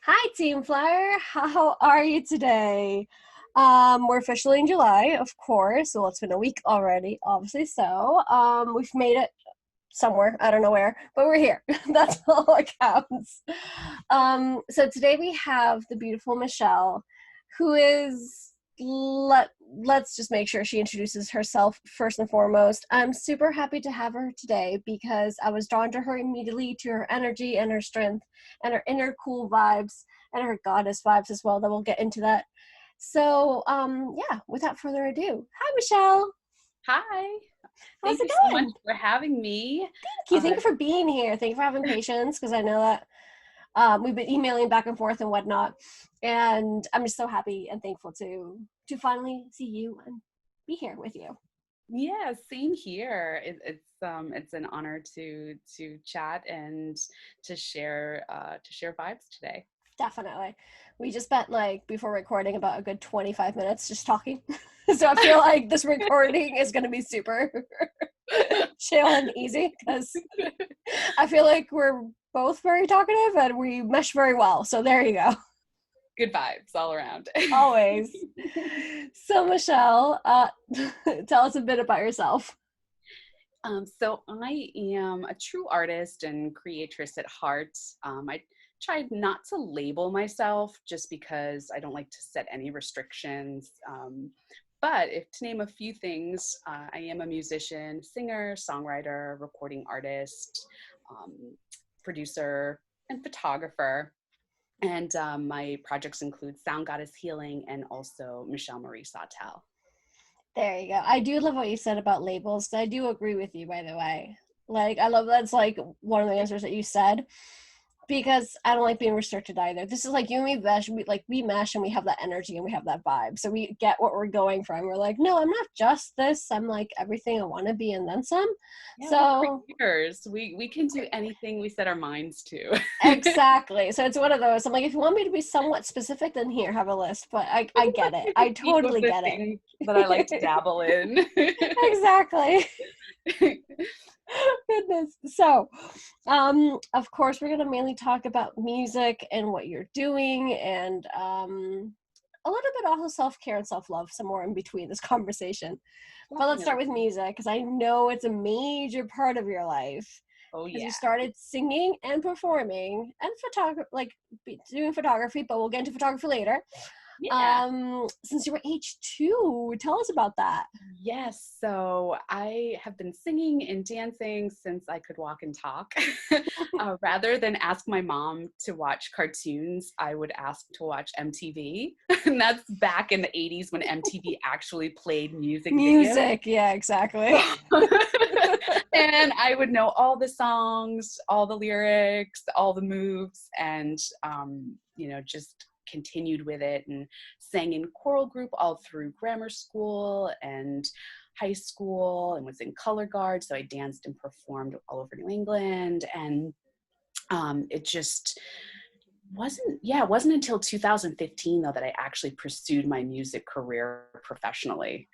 Hi, Team Flyer. How are you today? We're officially in July, of course. Well, it's been a week already, obviously. So, we've made it somewhere. I don't know where, but we're here. That's all that counts. So today we have the beautiful Michelle, who is let's just make sure she introduces herself first and foremost. I'm super happy to have her today because I was drawn to her immediately, to her energy and her strength and her inner cool vibes and her goddess vibes as well. That we'll get into that. So yeah, without further ado, hi Michelle. Hi. How's Thank it you so much going? for having me. Thank you for being here. Thank you for having patience, because I know that we've been emailing back and forth and whatnot, and I'm just so happy and thankful to finally see you and be here with you. Yeah, same here. It's an honor to chat and to share vibes today. Definitely. We just spent, like, before recording, about a good 25 minutes just talking. So I feel like this recording is going to be super chill and easy, because I feel like we're both very talkative and we mesh very well. So there you go. Good vibes all around. Always. So Michelle, tell us a bit about yourself. So I am a true artist and creatress at heart. I tried not to label myself just because I don't like to set any restrictions. But if to name a few things, I am a musician, singer, songwriter, recording artist, um, producer, and photographer. And my projects include Sound Goddess Healing and also Michelle Marie Sawtell. There you go. I do love what you said about labels. I do agree with you, by the way. Like, I love that's like one of the answers that you said, because I don't like being restricted either. This is like you and me mesh, we mesh and we have that energy and we have that vibe. So we get what we're going from. We're like, no, I'm not just this. I'm like everything I want to be and then some. Yeah, we're So creators. We can do anything we set our minds to. exactly. So it's one of those. I'm like, if you want me to be somewhat specific, then here, have a list. But I get it. I Few of totally the get things that I like to it. dabble in. Exactly. Goodness. So, of course, we're gonna mainly talk about music and what you're doing, and a little bit also self-care and self-love somewhere in between this conversation. But let's start with Definitely. music, because I know it's a major part of your life. Oh Because you yeah. started singing and performing and doing photography, but we'll get into photography later. Yeah. Since you were age 2, tell us about that. Yes. So I have been singing and dancing since I could walk and talk. Rather than ask my mom to watch cartoons, I would ask to watch MTV. And that's back in the 80s when MTV actually played music videos. Music, yeah, exactly. And I would know all the songs, all the lyrics, all the moves, and just continued with it and sang in choral group all through grammar school and high school, and was in color guard. So I danced and performed all over New England, and it just it wasn't until 2015 though that I actually pursued my music career professionally.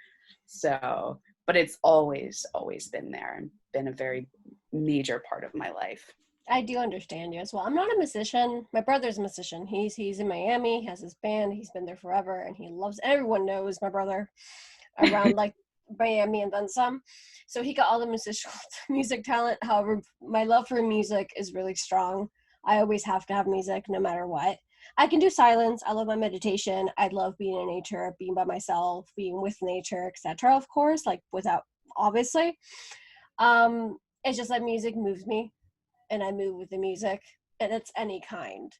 So, but it's always been there and been a very major part of my life. I do understand you as well. I'm not a musician. My brother's a musician. He's in Miami. He has his band. He's been there forever, and he loves. Everyone knows my brother around, like, Miami and then some. So he got all the music talent. However, my love for music is really strong. I always have to have music, no matter what. I can do silence. I love my meditation. I love being in nature, being by myself, being with nature, etc. Of course, like, without, obviously. It's just that music moves me, and I move with the music, and it's any kind.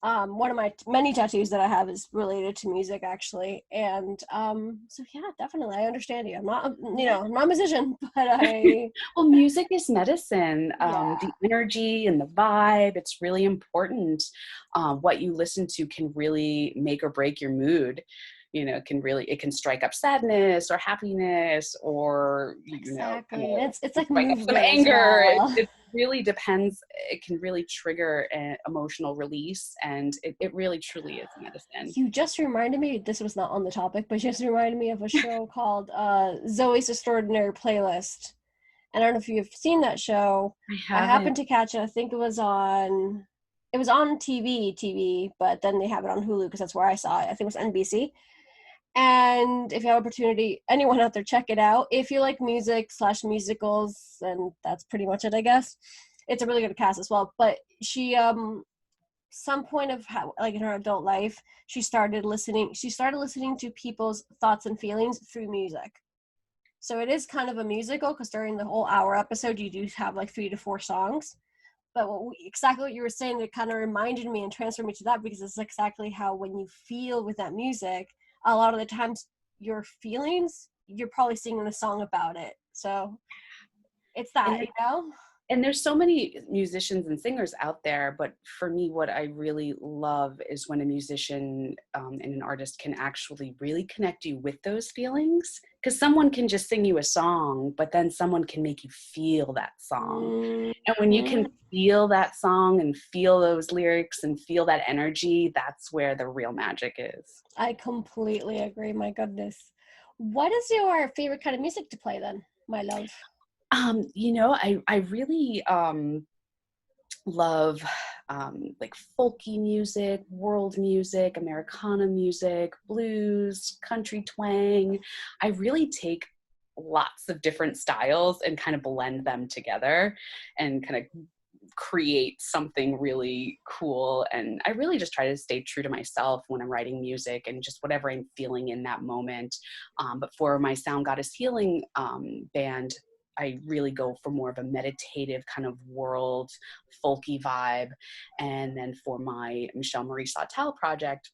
One of my many tattoos that I have is related to music, actually, and so yeah, definitely, I understand you. I'm not, Yeah. I'm not a musician, but I, Well, music is medicine. yeah, The energy and the vibe, it's really important. What you listen to can really make or break your mood. It can strike up sadness or happiness, or, exactly. And it's like strike up some movement as anger. It, well. it really depends. It can really trigger an emotional release, and it really truly is medicine. You just reminded me. This was not on the topic, but just reminded me of a show called Zoe's Extraordinary Playlist. And I don't know if you've seen that show. I I haven't. happened to catch it. I think it was on it was on TV, but then they have it on Hulu because that's where I saw it. I think it was NBC. And if you have opportunity, anyone out there, check it out. If you like music/musicals, and that's pretty much it, I guess. It's a really good cast as well. But she, some point of how, like in her adult life, she started listening to people's thoughts and feelings through music. So it is kind of a musical because during the whole hour episode, you do have like 3 to 4 songs. But exactly what you were saying, it kind of reminded me and transferred me to that, because it's exactly how when you feel with that music, a lot of the times your feelings, you're probably singing a song about it. So it's that, you know? And there's so many musicians and singers out there, but for me, what I really love is when a musician and an artist can actually really connect you with those feelings. Because someone can just sing you a song, but then someone can make you feel that song. Mm-hmm. And when you can feel that song and feel those lyrics and feel that energy, that's where the real magic is. I completely agree. My goodness. What is your favorite kind of music to play then, my love? I really love like folky music, world music, Americana music, blues, country twang. I really take lots of different styles and kind of blend them together and kind of create something really cool. And I really just try to stay true to myself when I'm writing music and just whatever I'm feeling in that moment. But for my Sound Goddess Healing band, I really go for more of a meditative kind of world folky vibe. And then for my Michelle Marie Sawtell project,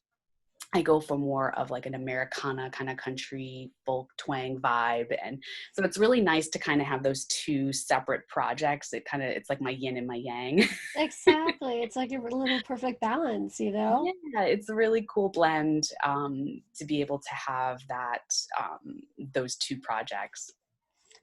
I go for more of like an Americana kind of country folk twang vibe. And so it's really nice to kind of have those two separate projects. It's like my yin and my yang. Exactly. It's like a little perfect balance, you know? Yeah, it's a really cool blend to be able to have that, those two projects.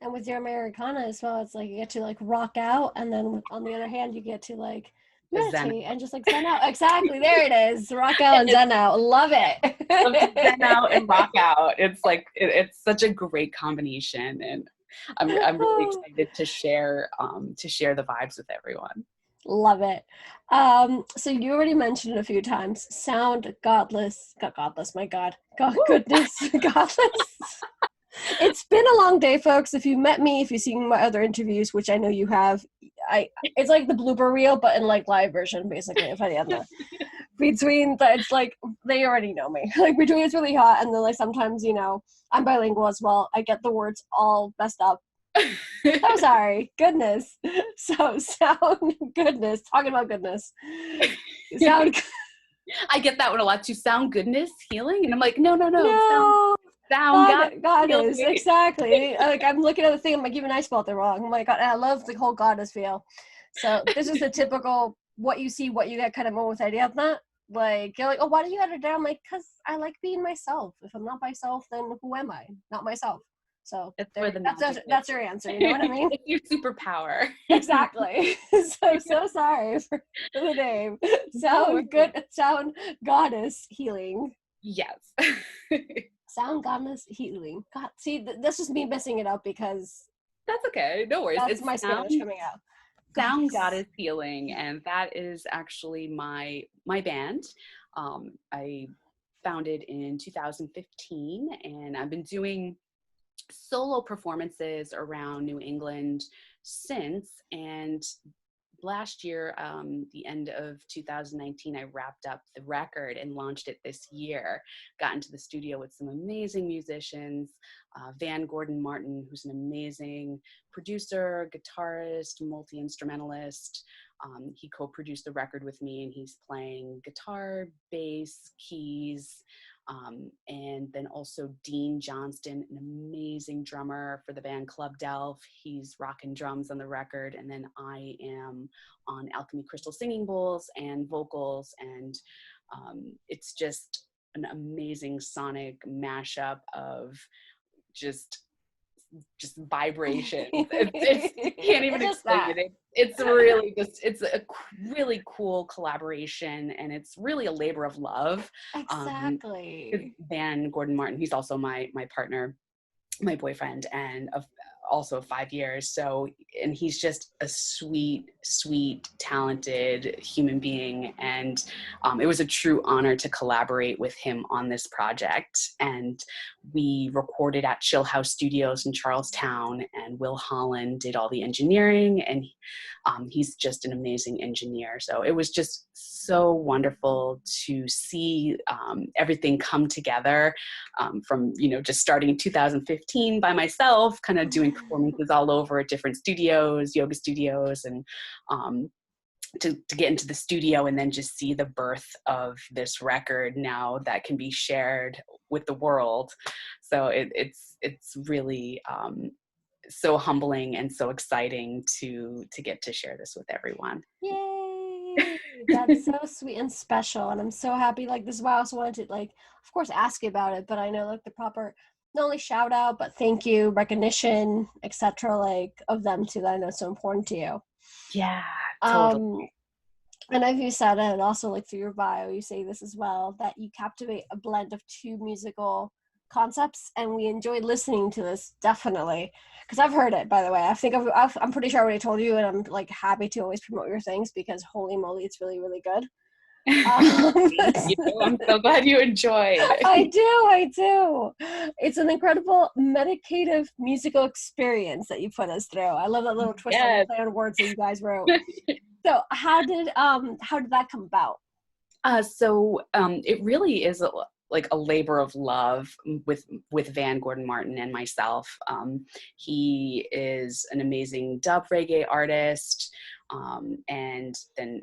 And with your Americana as well, it's like you get to like rock out, and then on the other hand, you get to like Zen. meditate and just like zen out. Exactly, there it is. Rock out and zen out. Love it. Zen out and rock out. It's like it's such a great combination, and I'm really excited to share the vibes with everyone. Love it. So you already mentioned it a few times. Sound godless, godless. My God, goodness, godless. It's been a long day, folks. If you met me, if you've seen my other interviews, which I know you have, it's like the blooper reel, but in like live version, basically. If I had it's like they already know me. Like between it's really hot, and then like sometimes I'm bilingual as well. I get the words all messed up. I'm sorry. Goodness. So sound goodness. Talking about goodness. Sound. I get that one a lot too. Sound goodness healing, and I'm like, no. Goddess, exactly. Like I'm looking at the thing, I'm like, even I spelled it wrong. Oh my God, I love the whole goddess feel. So this is the typical what you see, what you get kind of moment with idea of that. Like you're like, oh, why do you add it down? I'm like, because I like being myself. If I'm not myself, then who am I? Not myself. So that's your answer. You know what I mean? It's your superpower. Exactly. So sorry for the name. Sound goddess healing. Yes. Sound godless healing. God, see, that's just me messing it up because that's okay. No worries. That's my Spanish coming out. Sound Goddess Healing, and that is actually my band. I founded in 2015, and I've been doing solo performances around New England since. And last year, the end of 2019, I wrapped up the record and launched it this year. Got into the studio with some amazing musicians, Van Gordon Martin, who's an amazing producer, guitarist, multi-instrumentalist. He co-produced the record with me, and he's playing guitar, bass, keys, and then also Dean Johnston, an amazing drummer for the band Club Delph. He's rocking drums on the record. And then I am on Alchemy Crystal Singing Bowls and vocals. And it's just an amazing sonic mashup of just vibration. It's can't even explain it. It's really it's a really cool collaboration, and it's really a labor of love. Exactly. Van Gordon Martin, he's also my partner, my boyfriend, and also 5 years. So, and he's just a sweet, sweet, talented human being. And it was a true honor to collaborate with him on this project. And we recorded at Chillhouse Studios in Charlestown, and Will Holland did all the engineering, and he's just an amazing engineer. So it was just so wonderful to see everything come together from, just starting in 2015 by myself, kind of doing performances all over at different studios, yoga studios, and to get into the studio and then just see the birth of this record now that can be shared with the world. So it's really so humbling and so exciting to get to share this with everyone. Yay! That's so sweet and special, and I'm so happy. Like, this is why I also wanted to, like, of course, ask you about it, but I know, like, the proper not only shout out but thank you, recognition, etc., like, of them too, that I know is so important to you. Yeah, totally. And as you said, and also, like, through your bio, you say this as well, that you captivate a blend of two musical concepts, and we enjoyed listening to this, definitely, because I've heard it, by the way. I'm pretty sure I already told you, and I'm, like, happy to always promote your things, because holy moly, it's really, really good. Thank you. I'm so glad you enjoyed. I do. It's an incredible meditative musical experience that you put us through. I love that little twist on the play on words that you guys wrote. So how did that come about? So it really is like a labor of love with Van Gordon Martin and myself. He is an amazing dub reggae artist, and then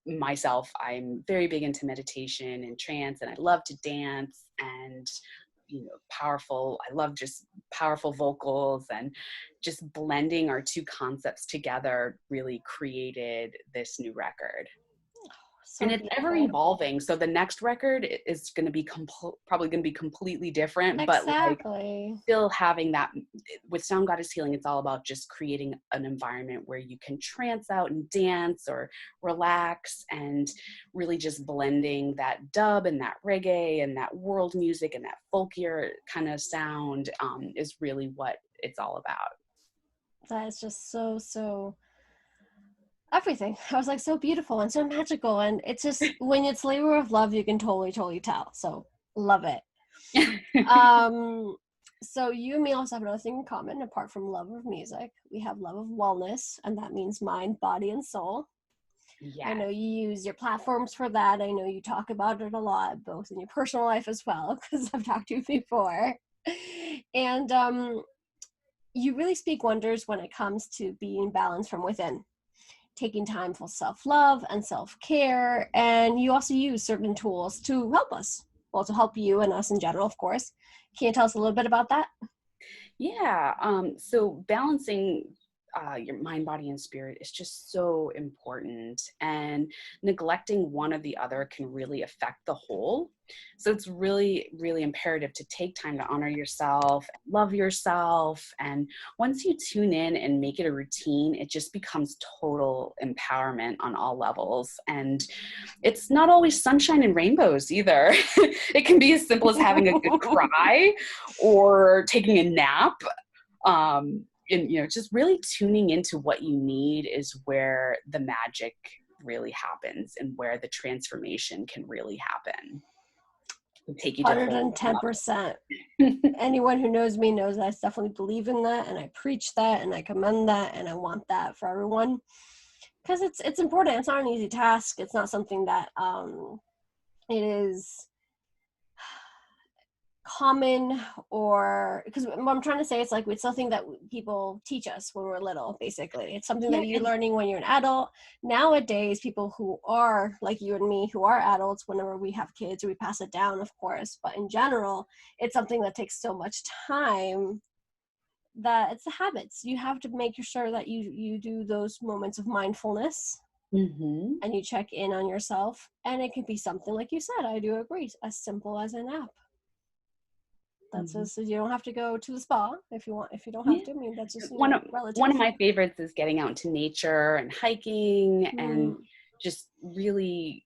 myself, I'm very big into meditation and trance, and I love to dance, and I love just powerful vocals, and just blending our two concepts together really created this new record. So and it's ever evolving. So the next record is going to be probably going to be completely different, but like still having that with Sound Goddess Healing. It's all about just creating an environment where you can trance out and dance or relax, and really just blending that dub and that reggae and that world music and that folkier kind of sound is really what it's all about. That is just so everything. I was like, so beautiful and so magical, and it's just when it's labor of love, you can totally tell. So love it. So you and me also have another thing in common. Apart from love of music, we have love of wellness, and that means mind, body, and soul. Yes. I know you use your platforms for that. I know you talk about it a lot, both in your personal life as well, because I've talked to you before. And you really speak wonders when it comes to being balanced from within, taking time for self-love and self-care, and you also use certain tools to help us, well, to help you and us in general, of course. Can you tell us a little bit about that? Yeah, so balancing your mind, body, and spirit is just so important, and neglecting one or the other can really affect the whole. So it's really, really imperative to take time to honor yourself, love yourself. And once you tune in and make it a routine, it just becomes total empowerment on all levels. And it's not always sunshine and rainbows either. It can be as simple as having a good cry or taking a nap. And just really tuning into what you need is where the magic really happens, and where the transformation can really happen. Take you to 110%. Anyone who knows me knows I definitely believe in that, and I preach that, and I commend that, and I want that for everyone, because it's important. It's not an easy task. It's not something that it is common, or because what I'm trying to say, it's like it's something that people teach us when we're little. Basically, it's something that you're learning when you're an adult. Nowadays, people who are like you and me, who are adults, whenever we have kids, or we pass it down, of course, but in general, it's something that takes so much time that it's the habits. You have to make sure that you do those moments of mindfulness. Mm-hmm. And you check in on yourself, and it can be something like you said. I do agree, as simple as a nap. That's just, you don't have to go to the spa if you want. If you don't have to, I mean, that's just one of my favorites is getting out into nature and hiking, and just really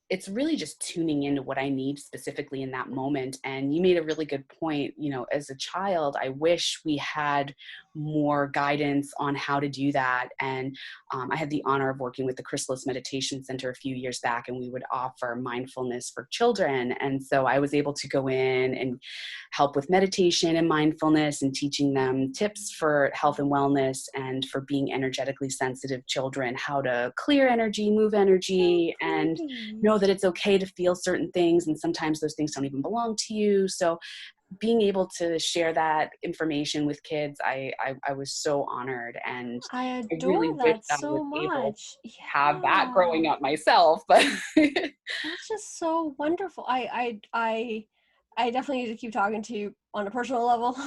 it's really just tuning into what I need specifically in that moment. And you made a really good point. You know, as a child, I wish we had more guidance on how to do that. And I had the honor of working with the Chrysalis Meditation Center a few years back, and we would offer mindfulness for children. And so I was able to go in and help with meditation and mindfulness and teaching them tips for health and wellness and for being energetically sensitive children, how to clear energy, move energy, and know that it's okay to feel certain things. And sometimes those things don't even belong to you. So being able to share that information with kids, I was so honored, and I I really adore wish that that I was so able much. to have that Yeah. growing up myself. But That's just so wonderful. I definitely need to keep talking to you on a personal level.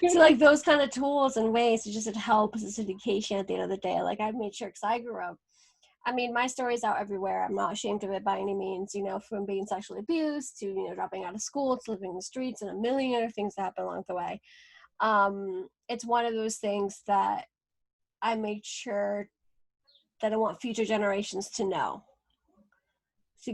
So like those kind of tools and ways to just, it helps, it's education at the end of the day. Like I've made sure, because I grew up, I mean, my story's out everywhere. I'm not ashamed of it by any means, you know, from being sexually abused to, you know, dropping out of school to living in the streets and a million other things that happen along the way. It's one of those things that I made sure that I want future generations to know. So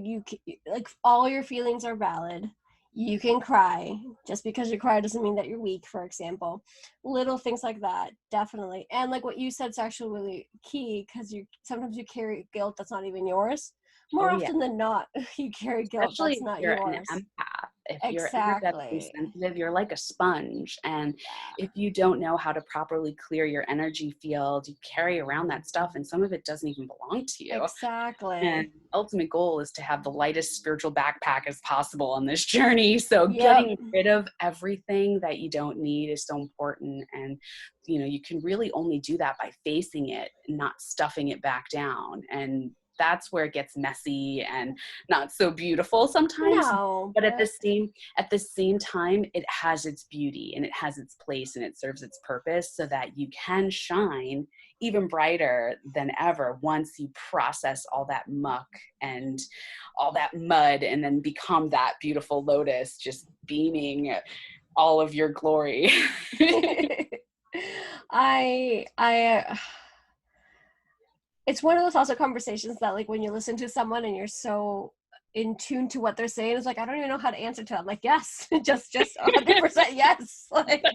like, all your feelings are valid. You can cry. Just because you cry doesn't mean that you're weak, for example. Little things like that, definitely. And like what you said is actually really key, because sometimes you carry guilt that's not even yours. More oh yeah, often than not, you carry guilt especially that's if not you're an yours. empath. If you're energetically Exactly. sensitive, you're like a sponge. And Yeah, if you don't know how to properly clear your energy field, you carry around that stuff, and some of it doesn't even belong to you. And exactly. ultimate goal is to have the lightest spiritual backpack as possible on this journey. So Yep. getting rid of everything that you don't need is so important. And, you know, you can really only do that by facing it, not stuffing it back down. And that's where it gets messy and not so beautiful sometimes. No, But but at the same time, it has its beauty and it has its place and it serves its purpose, so that you can shine even brighter than ever once you process all that muck and all that mud, and then become that beautiful lotus just beaming all of your glory. I it's one of those also conversations that, like, when you listen to someone and you're so in tune to what they're saying, it's like, I don't even know how to answer to it. I'm like, yes, just 100% yes. Like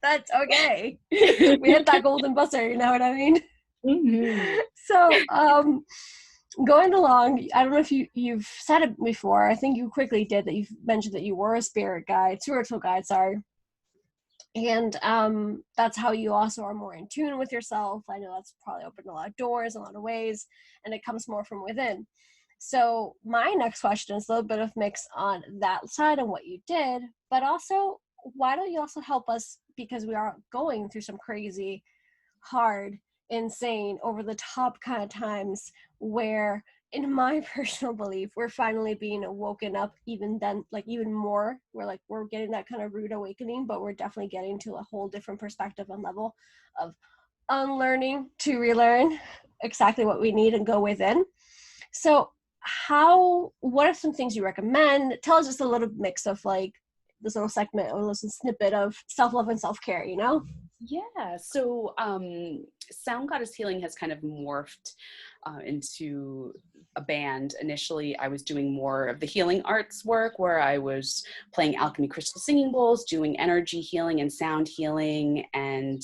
that's okay. We hit that golden buzzer, you know what I mean? Mhm. So going along, I don't know if you've said it before. I think you quickly did, that you've mentioned that you were a spiritual guide, sorry. And that's how you also are more in tune with yourself. I know that's probably opened a lot of doors in a lot of ways, and it comes more from within. So my next question is a little bit of mix on that side and what you did, but also, why don't you also help us, because we are going through some crazy, hard, insane, over the top kind of times, where, in my personal belief, we're finally being woken up, even then, like even more. We're getting that kind of rude awakening, but we're definitely getting to a whole different perspective and level of unlearning to relearn exactly what we need and go within. So what are some things you recommend? Tell us just a little mix of like this little segment or little snippet of self-love and self-care, you know? Yeah. So Sound Goddess Healing has kind of morphed into a band. Initially, I was doing more of the healing arts work, where I was playing alchemy crystal singing bowls, doing energy healing and sound healing, and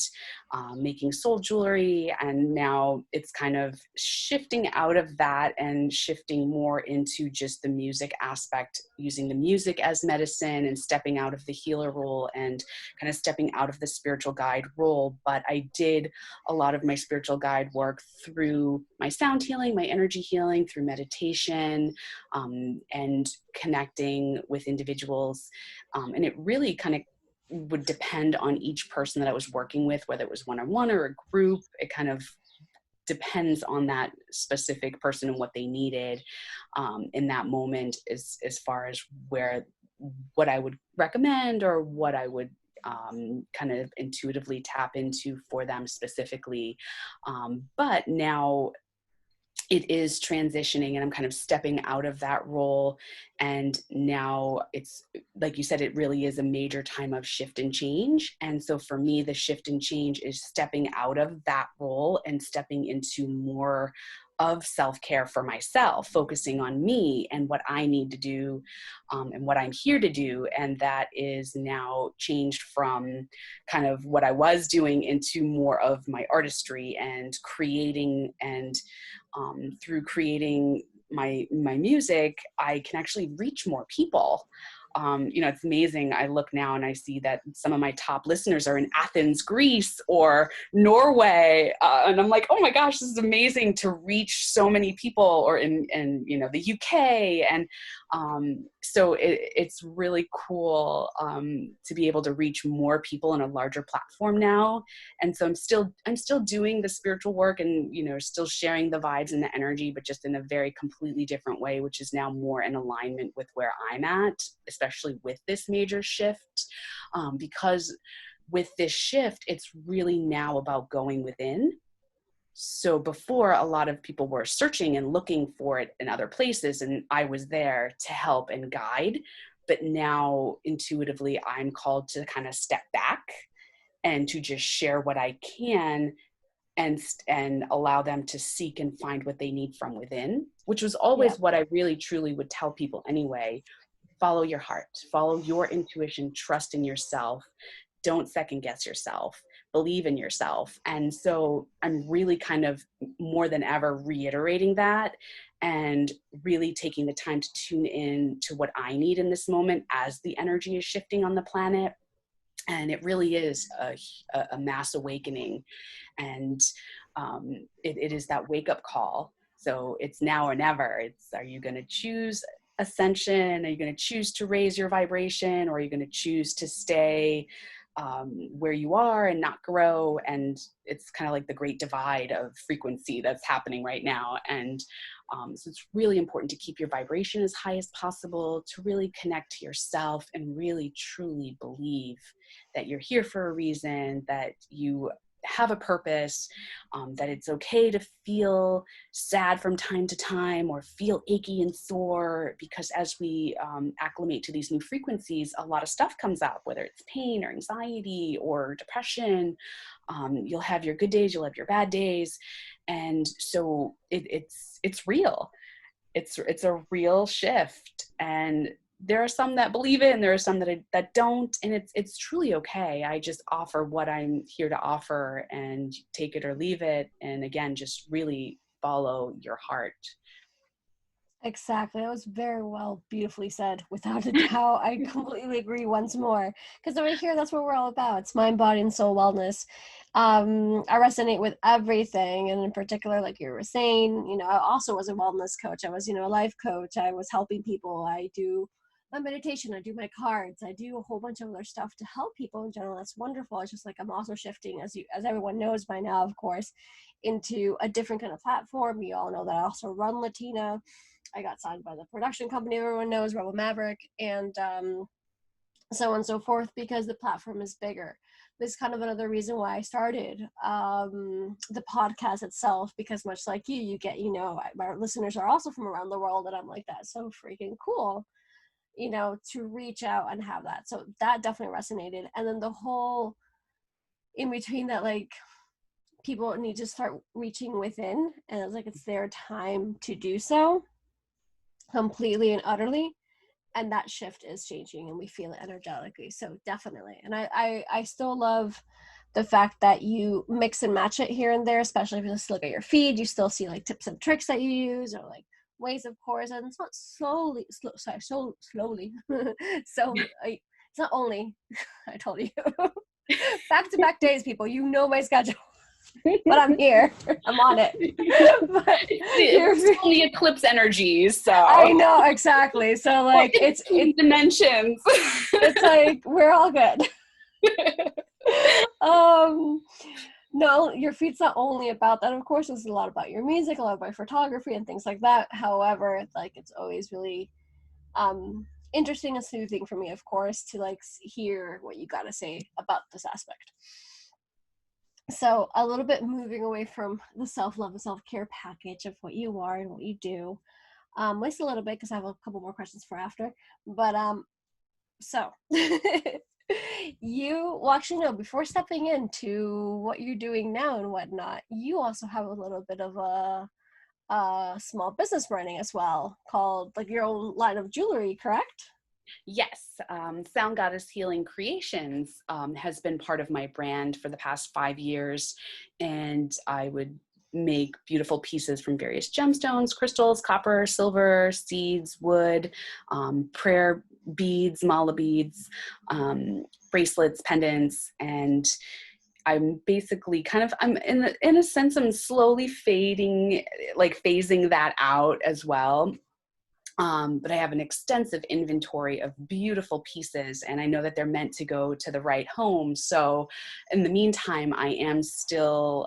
making soul jewelry. And now it's kind of shifting out of that and shifting more into just the music aspect, using the music as medicine and stepping out of the healer role and kind of stepping out of the spiritual guide role. But I did a lot of my spiritual guide work through my sound healing, my energy healing, through meditation, and connecting with individuals. And it really kind of would depend on each person that I was working with, whether it was one-on-one or a group. It kind of depends on that specific person and what they needed in that moment, as far as what I would recommend or what I would kind of intuitively tap into for them specifically. But now it is transitioning, and I'm kind of stepping out of that role. And now it's, like you said, it really is a major time of shift and change. And so for me, the shift and change is stepping out of that role and stepping into more of self-care for myself, focusing on me and what I need to do, and what I'm here to do. And that is now changed from kind of what I was doing into more of my artistry and creating. And through creating my music, I can actually reach more people. It's amazing. I look now and I see that some of my top listeners are in Athens, Greece, or Norway. And I'm like, oh my gosh, this is amazing to reach so many people, or in the UK. And so it's really cool to be able to reach more people on a larger platform now. And so I'm still doing the spiritual work and, still sharing the vibes and the energy, but just in a very completely different way, which is now more in alignment with where I'm at, especially with this major shift. Because with this shift, it's really now about going within. So before, a lot of people were searching and looking for it in other places, and I was there to help and guide. But now intuitively, I'm called to kind of step back and to just share what I can, and allow them to seek and find what they need from within, which was always what I really truly would tell people anyway. Follow your heart, follow your intuition, trust in yourself. Don't second guess yourself, believe in yourself. And so I'm really kind of more than ever reiterating that, and really taking the time to tune in to what I need in this moment as the energy is shifting on the planet. And it really is a mass awakening. And it is that wake up call. So it's now or never. Are you going to choose ascension? Are you going to choose to raise your vibration? Or are you going to choose to stay where you are and not grow? And it's kind of like the great divide of frequency that's happening right now. And so it's really important to keep your vibration as high as possible, to really connect to yourself and really truly believe that you're here for a reason, that you have a purpose, that it's okay to feel sad from time to time or feel achy and sore, because as we acclimate to these new frequencies, a lot of stuff comes up, whether it's pain or anxiety or depression. You'll have your good days, you'll have your bad days. And so it's real. It's a real shift. And there are some that believe it, and there are some that don't, and it's truly okay. I just offer what I'm here to offer, and take it or leave it. And again, just really follow your heart. Exactly. That was very well, beautifully said. Without a doubt, I completely agree once more. Because over here, that's what we're all about. It's mind, body, and soul wellness. I resonate with everything. And in particular, like you were saying, I also was a wellness coach. I was, a life coach. I was helping people. I do my meditation. I do my cards. I do a whole bunch of other stuff to help people in general. That's wonderful. It's just like I'm also shifting, as everyone knows by now, of course, into a different kind of platform. You all know that I also run Latina. I got signed by the production company everyone knows, Rebel Maverick, and so on and so forth, because the platform is bigger. This is kind of another reason why I started the podcast itself, because much like you get, my listeners are also from around the world, and I'm like, that's so freaking cool, to reach out and have that. So that definitely resonated. And then the whole in between that, like, people need to start reaching within, and it's like it's their time to do so completely and utterly, and that shift is changing and we feel it energetically. So definitely. And I still love the fact that you mix and match it here and there, especially if you just look at your feed, you still see like tips and tricks that you use, or like ways, of course, and it's not so slowly so it's not only I told you back-to-back days, people, my schedule. But I'm here. I'm on it. It's only eclipse energies, so I know, exactly. So like it's dimensions. It's like we're all good. No, your feed's not only about that. Of course, it's a lot about your music, a lot about photography and things like that. However, like it's always really interesting and soothing for me, of course, to like hear what you gotta say about this aspect. So a little bit moving away from the self-love and self-care package of what you are and what you do, just a little bit, because I have a couple more questions for after. But so before stepping into what you're doing now and whatnot, you also have a little bit of a a small business running as well, called like your own line of jewelry, correct? Yes, Sound Goddess Healing Creations has been part of my brand for the past 5 years, and I would make beautiful pieces from various gemstones, crystals, copper, silver, seeds, wood, prayer beads, mala beads, bracelets, pendants, and I'm basically I'm in a sense, I'm slowly phasing that out as well. But I have an extensive inventory of beautiful pieces, and I know that they're meant to go to the right home. So in the meantime, I am still,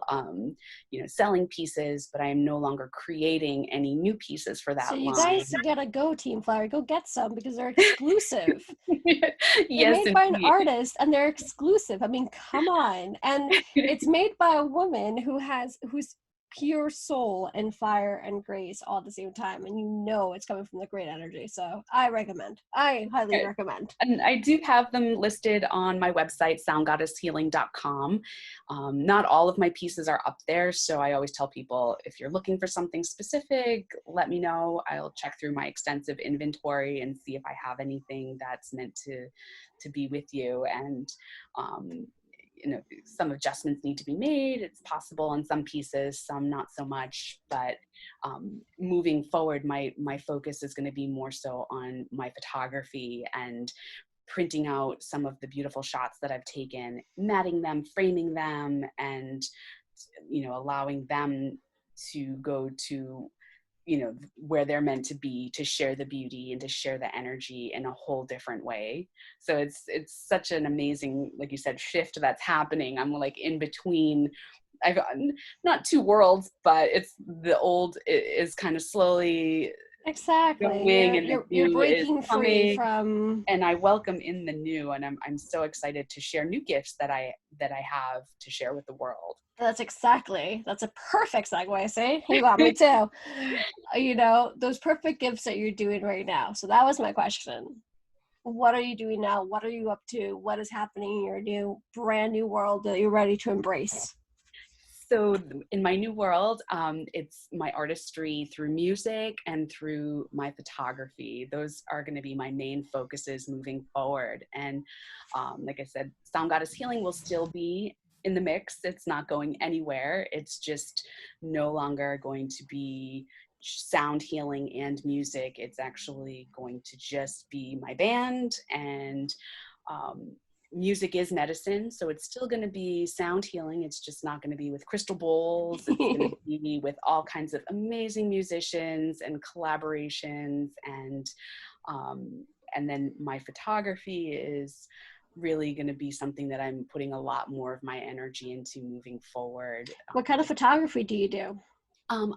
selling pieces, but I am no longer creating any new pieces for So that you line. guys gotta go, Team Flower, go get some because they're exclusive. They're Yes, made by an indeed. artist and they're exclusive. I mean, come on. And it's made by a woman who's pure soul and fire and grace all at the same time. And you know it's coming from the great energy. So I recommend. I highly recommend. And I do have them listed on my website, soundgoddesshealing.com. Not all of my pieces are up there, so I always tell people, if you're looking for something specific, let me know. I'll check through my extensive inventory and see if I have anything that's meant to be with you. And some adjustments need to be made. It's possible on some pieces, some not so much. But moving forward, my focus is going to be more so on my photography and printing out some of the beautiful shots that I've taken, matting them, framing them, and allowing them to go to where they're meant to be, to share the beauty and to share the energy in a whole different way. So it's such an amazing, like you said, shift that's happening. I'm like in between. I've not two worlds, but it's the old is kind of slowly Exactly. going and the You're new is breaking free coming, from. and I welcome in the new, and I'm so excited to share new gifts that I have to share with the world. That's a perfect segue. See, you got me too. Those perfect gifts that you're doing right now. So that was my question. What are you doing now? What are you up to? What is happening in your brand new world that you're ready to embrace? So in my new world, it's my artistry through music and through my photography. Those are going to be my main focuses moving forward. And like I said, Sound Goddess Healing will still be in the mix. It's not going anywhere. It's just no longer going to be sound healing and music. It's actually going to just be my band, and music is medicine, so it's still going to be sound healing. It's just not going to be with crystal bowls. It's going to be with all kinds of amazing musicians and collaborations, and then my photography is really going to be something that I'm putting a lot more of my energy into moving forward. What kind of photography do you do?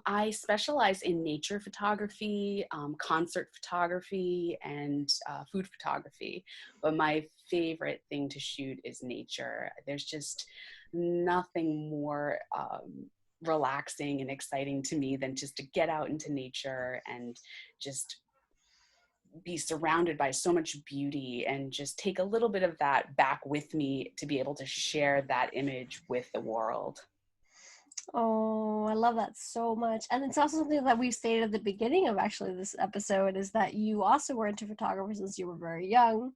I specialize in nature photography, concert photography, and food photography. But my favorite thing to shoot is nature. There's just nothing more relaxing and exciting to me than just to get out into nature and just be surrounded by so much beauty and just take a little bit of that back with me to be able to share that image with the world. Oh, I love that so much. And it's also something that we stated at the beginning of actually this episode, is that you also were into photography since you were very young.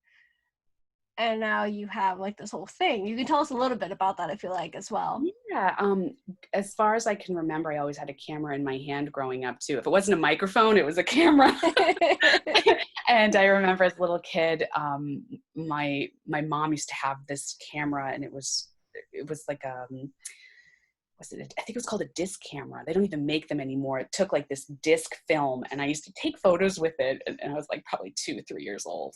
And now you have like this whole thing. You can tell us a little bit about that if you like as well. Yeah, as far as I can remember, I always had a camera in my hand growing up too. If it wasn't a microphone, it was a camera. And I remember as a little kid, my mom used to have this camera, and it was like I think it was called a disc camera. They don't even make them anymore. It took like this disc film, and I used to take photos with it, and I was like probably 2-3 years old.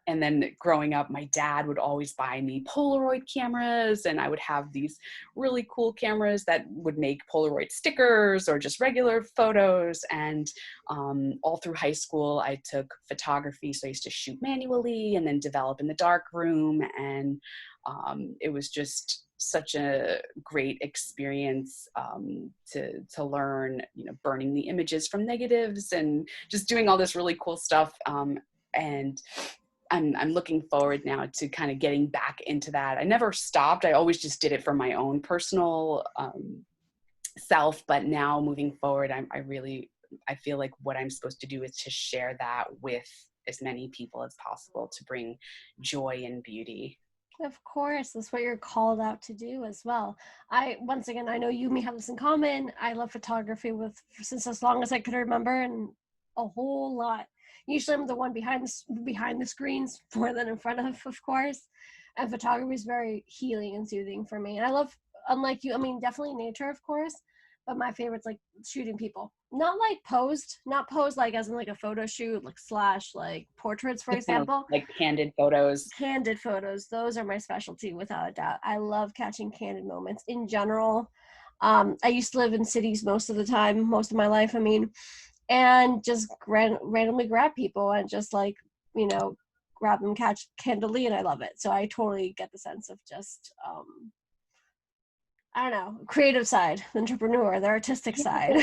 And then growing up, my dad would always buy me Polaroid cameras, and I would have these really cool cameras that would make Polaroid stickers or just regular photos. And all through high school, I took photography. So I used to shoot manually and then develop in the dark room. And it was just such a great experience to learn, burning the images from negatives and just doing all this really cool stuff. And I'm looking forward now to kind of getting back into that. I never stopped. I always just did it for my own personal self, but now moving forward, I feel like what I'm supposed to do is to share that with as many people as possible, to bring joy and beauty. Of course, that's what you're called out to do as well. Once again, I know you and me have this in common. I love photography since as long as I could remember, and a whole lot. Usually I'm the one behind the screens more than in front of course. And photography is very healing and soothing for me. And I love, unlike you, I mean, definitely nature, of course, but my favorite's like shooting people. Not posed like as in like a photo shoot, like slash like portraits, for Just kind of example. like candid photos. Candid photos, those are my specialty without a doubt. I love catching candid moments in general. I used to live in cities most of the time, most of my life, I mean, and just randomly grab people and just like, grab them, catch candidly, and I love it. So I totally get the sense of just I don't know, creative side, the entrepreneur, the artistic side.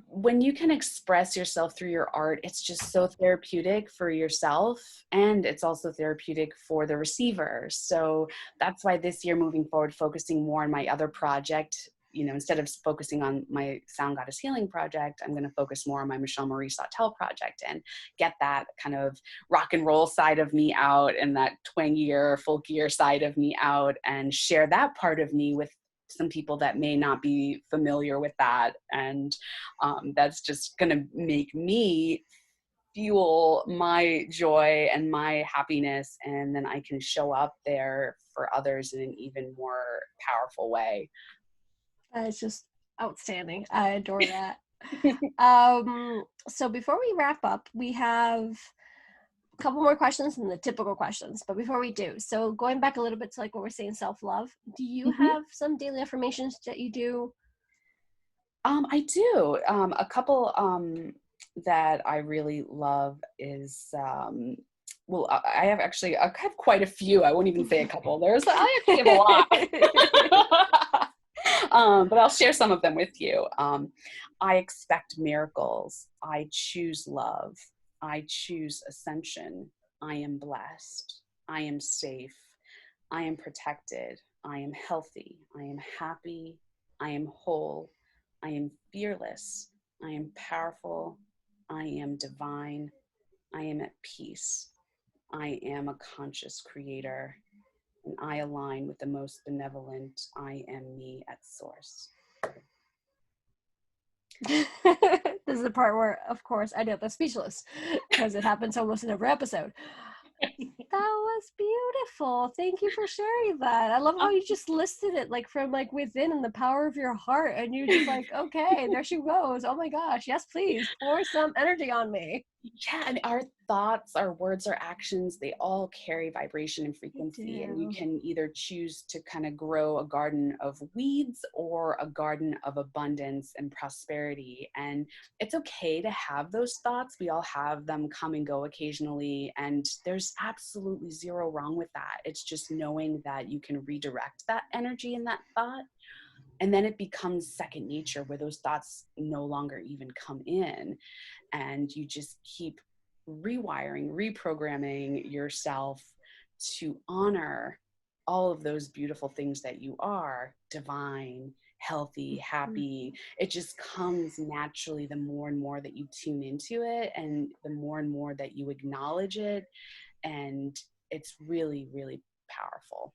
When you can express yourself through your art, it's just so therapeutic for yourself, and it's also therapeutic for the receiver. So that's why this year, moving forward, focusing more on my other project, instead of focusing on my Sound Goddess Healing project, I'm going to focus more on my Michelle Marie Sawtell project and get that kind of rock and roll side of me out and that twangier, folkier side of me out, and share that part of me with some people that may not be familiar with that. And that's just going to make me fuel my joy and my happiness. And then I can show up there for others in an even more powerful way. It's just outstanding. I adore that. So before we wrap up, we have a couple more questions than the typical questions. But before we do, so going back a little bit to like what we're saying, self-love, do you have some daily affirmations that you do? I do. A couple that I really love is, I have quite a few. I won't even say a couple. I actually have a lot. But I'll share some of them with you. I expect miracles. I choose love. I choose ascension. I am blessed. I am safe. I am protected. I am healthy. I am happy. I am whole. I am fearless. I am powerful. I am divine. I am at peace. I am a conscious creator. And I align with the most benevolent I am me at source. This is the part where, of course, I know the speechless because it happens almost in every episode. That was beautiful. Thank you for sharing that. I love how you just listed it like from like within and the power of your heart, and you're just like, okay, there she goes. Oh my gosh, yes, please pour some energy on me. Yeah, and our thoughts, our words, our actions, they all carry vibration and frequency. And you can either choose to kind of grow a garden of weeds or a garden of abundance and prosperity. And it's okay to have those thoughts. We all have them come and go occasionally. And there's absolutely zero wrong with that. It's just knowing that you can redirect that energy and that thought. And then it becomes second nature, where those thoughts no longer even come in. And you just keep rewiring, reprogramming yourself to honor all of those beautiful things that you are: divine, healthy, happy. It just comes naturally the more and more that you tune into it, and the more and more that you acknowledge it. And it's really, really powerful.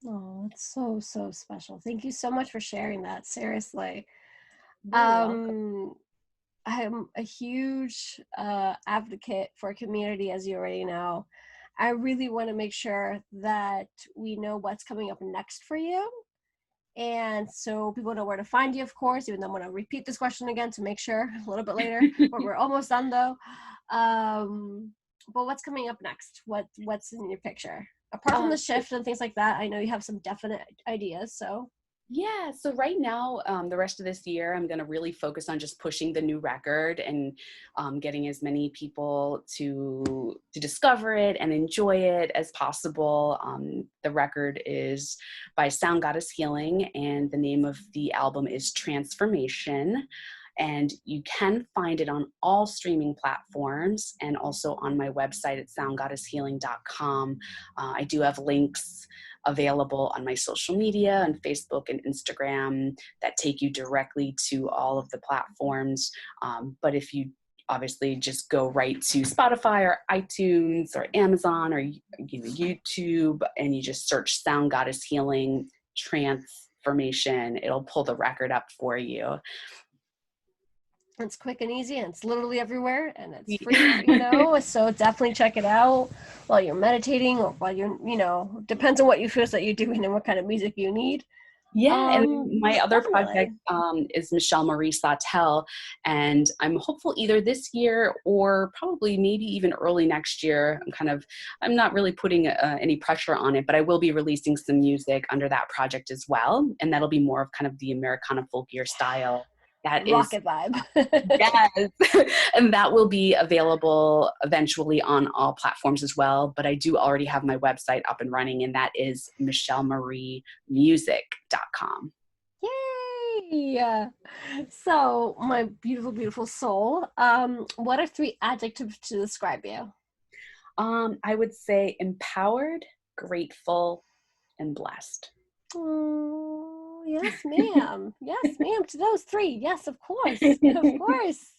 Oh, it's so, so special. Thank you so much for sharing that. Seriously. You're welcome. I'm a huge advocate for community, as you already know. I really want to make sure that we know what's coming up next for you. And so people know where to find you, of course, even though I'm going to repeat this question again to make sure a little bit later, but we're almost done though. But what's coming up next? What's in your picture? Apart from the shift and things like that, I know you have some definite ideas, so. Yeah, so right now, the rest of this year, I'm going to really focus on just pushing the new record and getting as many people to discover it and enjoy it as possible. The record is by Sound Goddess Healing, and the name of the album is Tranceformation. And you can find it on all streaming platforms and also on my website at soundgoddesshealing.com. I do have links available on my social media on Facebook and Instagram that take you directly to all of the platforms. But if you obviously just go right to Spotify or iTunes or Amazon or YouTube, and you just search Sound Goddess Healing Tranceformation, it'll pull the record up for you. It's quick and easy, and it's literally everywhere, and it's free, so definitely check it out while you're meditating or while you're, depends on what you feel that you're doing and what kind of music you need. Yeah, and my other definitely. project is Michelle Marie Sawtell, and I'm hopeful either this year or probably maybe even early next year. I'm not really putting any pressure on it, but I will be releasing some music under that project as well, and that'll be more of kind of the Americana folkier style. That is rocket vibe. Yes. And that will be available eventually on all platforms as well. But I do already have my website up and running, and that is michellemariemusic.com. Yay! So, my beautiful, beautiful soul, what are 3 adjectives to describe you? I would say empowered, grateful, and blessed. Oh, yes, ma'am. Yes, ma'am. To those 3. Yes, of course. Of course.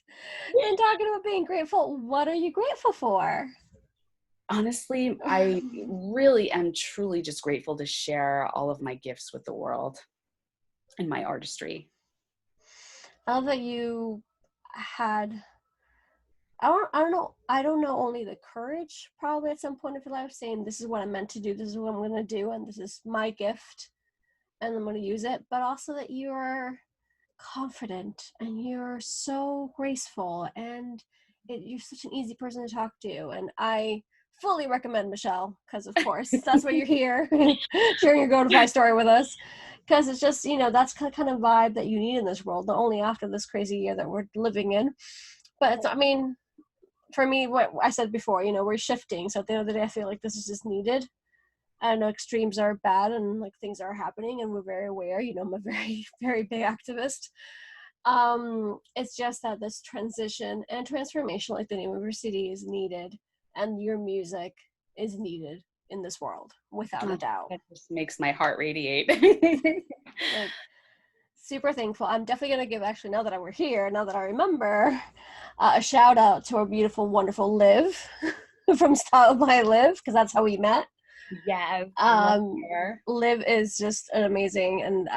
And talking about being grateful, what are you grateful for? Honestly, I really am truly just grateful to share all of my gifts with the world and my artistry. I love that you had, I don't know only the courage probably at some point of your life saying, this is what I'm meant to do, this is what I'm going to do, and this is my gift, and I'm going to use it, but also that you're confident and you're so graceful and you're such an easy person to talk to. And I fully recommend Michelle because, of course, that's why you're here sharing your go-to-buy story with us, because it's just, that's the kind of vibe that you need in this world, not only after this crazy year that we're living in, but it's, for me, what I said before, we're shifting. So at the end of the day, I feel like this is just needed. I know extremes are bad and like things are happening and we're very aware, I'm a very, very big activist. It's just that this transition and transformation, like the name of your city, is needed, and your music is needed in this world, without a doubt. That just makes my heart radiate. Like, super thankful. I'm definitely going to give, actually, now that we're here, now that I remember, a shout out to our beautiful, wonderful Liv from Style by Liv, because that's how we met. Yes. Liv is just an amazing, and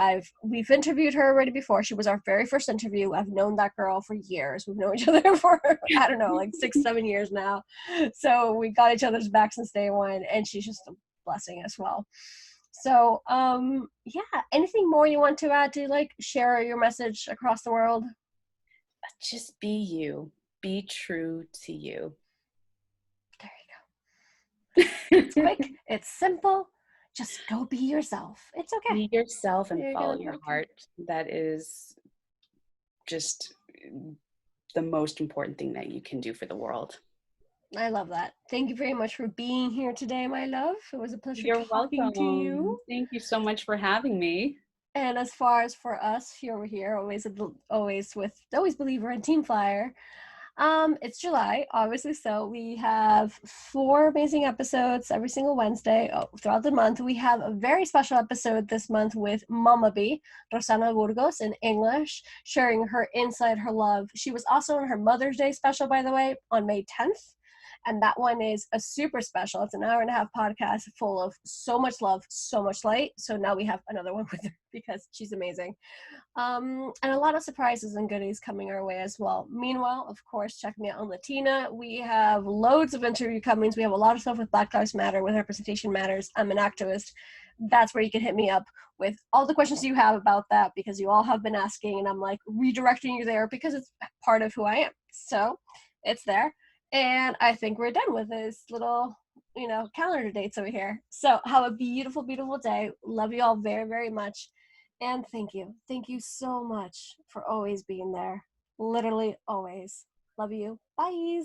we've interviewed her already before. She was our very first interview. I've known that girl for years. We've known each other for, I don't know, like 6-7 years now. So we got each other's backs since day one, and she's just a blessing as well. So, yeah, anything more you want to add to like share your message across the world? Just be you. Be true to you. There you go. It's quick. It's simple. Just go be yourself. It's okay. Be yourself and You're follow your heart. That is just the most important thing that you can do for the world. I love that. Thank you very much for being here today, my love. It was a pleasure talking welcome. to you. Thank you so much for having me. And as far as for us here, always believer and team flyer. It's July, obviously, so we have 4 amazing episodes every single Wednesday throughout the month. We have a very special episode this month with Mama B, Rosana Burgos, in English, sharing her insight, her love. She was also on her Mother's Day special, by the way, on May 10th. And that one is a super special. It's an 1.5-hour podcast full of so much love, so much light. So now we have another one with her because she's amazing. And a lot of surprises and goodies coming our way as well. Meanwhile, of course, check me out on Latina. We have loads of interview comings. We have a lot of stuff with Black Lives Matter, with Representation Matters. I'm an activist. That's where you can hit me up with all the questions you have about that, because you all have been asking, and I'm like redirecting you there because it's part of who I am. So it's there. And I think we're done with this little, calendar dates over here. So have a beautiful, beautiful day. Love you all very, very much. And thank you. Thank you so much for always being there. Literally always. Love you. Bye.